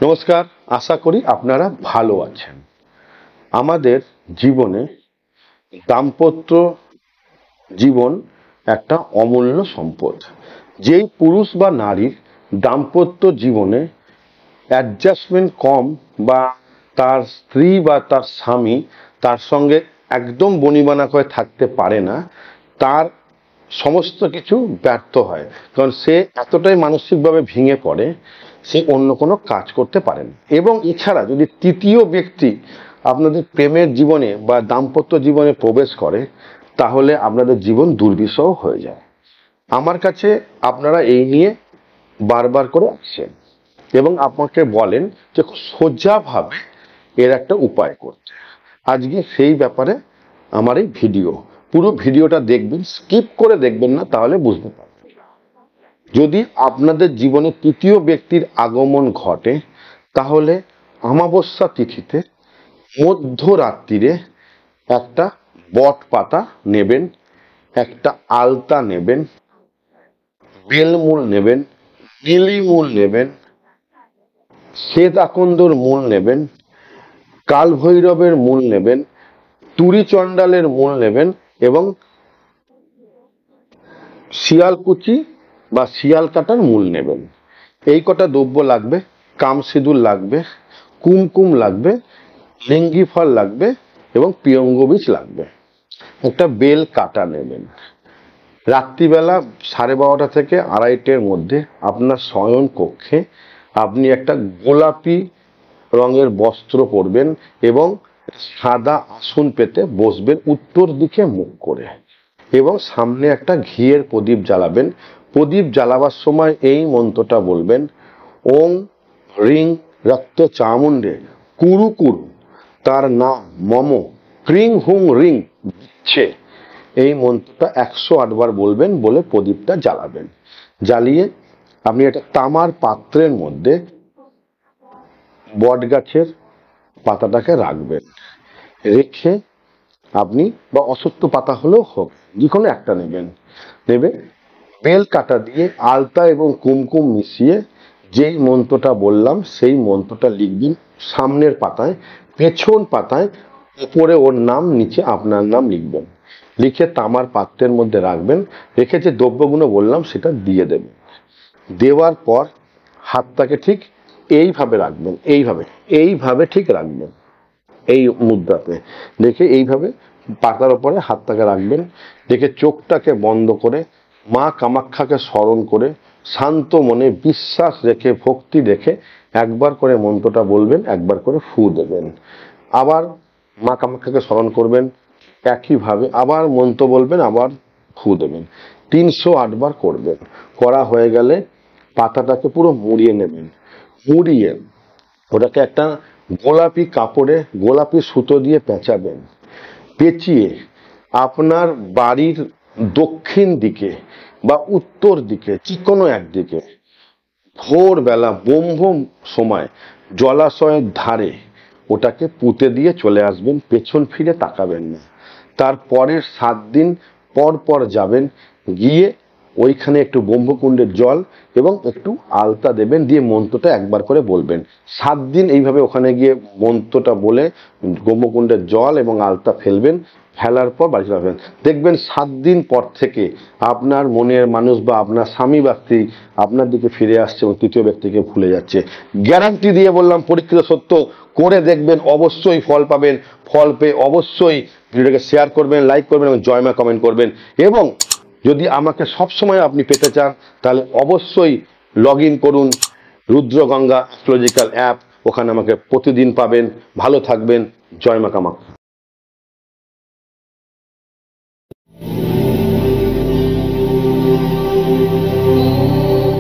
নমস্কার, আশা করি আপনারা ভালো আছেন। আমাদের জীবনে দাম্পত্য জীবন একটা অমূল্য সম্পদ। যেই পুরুষ বা নারীর দাম্পত্য জীবনে অ্যাডজাস্টমেন্ট কম বা তার স্ত্রী বা তার স্বামী তার সঙ্গে একদম বনিবনা করে থাকতে পারে না, তার সমস্ত কিছু ব্যর্থ হয়। কারণ সে এতটাই মানসিকভাবে ভেঙে পড়ে, সে অন্য কোনো কাজ করতে পারে না। এবং এছাড়া যদি তৃতীয় ব্যক্তি আপনাদের প্রেমের জীবনে বা দাম্পত্য জীবনে প্রবেশ করে, তাহলে আপনাদের জীবন দুর্বিষহ হয়ে যায়। আমার কাছে আপনারা এই নিয়ে বারবার করে আসেন এবং আপনাকে বলেন যে খুব সোজাভাবে এর একটা উপায় করতে। আজকে সেই ব্যাপারে আমার এই ভিডিও, পুরো ভিডিওটা দেখবেন, স্কিপ করে দেখবেন না, তাহলে বুঝতে পারবেন। যদি আপনাদের জীবনে তৃতীয় ব্যক্তির আগমন ঘটে, তাহলে অমাবস্যা তিথিতে মধ্যরাত্রিরে একটা বট পাতা নেবেন, একটা আলতা নেবেন, বেলমূল নেবেন, নীলিমূল নেবেন, শ্বেত আকন্দর মূল নেবেন, কালভৈরবের মূল নেবেন, তুরিচণ্ডালের মূল নেবেন এবং শিয়ালকুচি বা শিয়াল কাটার মূল নেবেন। এই কটা দ্রব্য লাগবে। কামসিঁদুর লাগবে, কুমকুম লাগবে, লিঙ্গি ফল লাগবে এবং পিয়ঙ্গ বীজ লাগবে। একটা বেল কাটা নেবেন। রাত্রিবেলা 12:30 থেকে 2:30-এর মধ্যে আপনার শয়ন কক্ষে আপনি একটা গোলাপি রঙের বস্ত্র পরবেন এবং সাদা আসন পেতে বসবেন উত্তর দিকে মুখ করে, এবং সামনে একটা ঘিয়ের প্রদীপ জ্বালাবেন। প্রদীপ জ্বালাবার সময় এই মন্ত্রটা বলবেন, ওং রিং রক্ত চামুণ্ডে কুরু কুরু তার নাম মম ক্রিং হুং রিং দিচ্ছে। এই মন্ত্রটা 108 বার বলবেন, বলে প্রদীপটা জ্বালাবেন। জ্বালিয়ে আপনি একটা তামার পাত্রের মধ্যে বট গাছের পাতাটাকে রাখবেন। রেখে আপনি, বা অশ্বত্থ পাতা হলেও হোক, যে কোনো একটা নেবেন, নেবে বেল কাটা দিয়ে আলতা এবং কুমকুম মিশিয়ে যেই মন্ত্রটা বললাম সেই মন্ত্রটা লিখবেন সামনের পাতায়। পেছন পাতায় উপরে ওর নাম, নিচে আপনার নাম লিখবেন। লিখে তামার পাত্রের মধ্যে রাখবেন। রেখে যে দ্রব্যগুলো বললাম সেটা দিয়ে দেবেন। দেওয়ার পর হাতটাকে ঠিক এইভাবে রাখবেন, এইভাবে ঠিক রাখবেন, এই মুদ্রাতে রেখে এইভাবে পাতার উপরে হাতটাকে রাখবেন। রেখে চোখটাকে বন্ধ করে মা কামাখ্যাকে স্মরণ করে শান্ত মনে বিশ্বাস রেখে ভক্তি রেখে একবার করে মন্ত্রটা বলবেন, একবার করে ফু দেবেন। আবার মা কামাখ্যাকে স্মরণ করবেন, একইভাবে আবার মন্ত্র বলবেন, আবার ফু দেবেন। 308 বার করবেন। করা হয়ে গেলে পাতাটাকে পুরো মুড়িয়ে নেবেন। মুড়িয়ে ওটাকে একটা গোলাপি কাপড়ে গোলাপি সুতো দিয়ে পেঁচাবেন। পেঁচিয়ে আপনার বাড়ির দক্ষিণ দিকে বা উত্তর দিকে, যে কোনো একদিকে, ভোরবেলা ব্রহ্ম সময় জলাশয়ের ধারে ওটাকে পুঁতে দিয়ে চলে আসবেন। পেছন ফিরে তাকাবেন না। তারপরের 7 দিন পর পর যাবেন, গিয়ে ওইখানে একটু ব্রহ্মকুণ্ডের জল এবং একটু আলতা দেবেন, দিয়ে মন্ত্রটা একবার করে বলবেন। 7 দিন এইভাবে ওখানে গিয়ে মন্ত্রটা বলে ব্রহ্মকুণ্ডের জল এবং আলতা ফেলবেন। ফেলার পর বাড়ি চলে আসবেন। দেখবেন 7 দিন পর থেকে আপনার মনের মানুষ বা আপনার স্বামী বা স্ত্রী আপনার দিকে ফিরে আসছে এবং তৃতীয় ব্যক্তিকে ভুলে যাচ্ছে। গ্যারান্টি দিয়ে বললাম, পরীক্ষিত সত্য। করে দেখবেন, অবশ্যই ফল পাবেন। ফল পেয়ে অবশ্যই ভিডিওটাকে শেয়ার করবেন, লাইক করবেন এবং জয় মা কমেন্ট করবেন। এবং যদি আমাকে সবসময় আপনি পেতে চান, তাহলে অবশ্যই লগ ইন করুন রুদ্রগঙ্গা অ্যাস্ট্রোলজিক্যাল অ্যাপ। ওখানে আমাকে প্রতিদিন পাবেন। ভালো থাকবেন। জয় মা কামাখ্যা।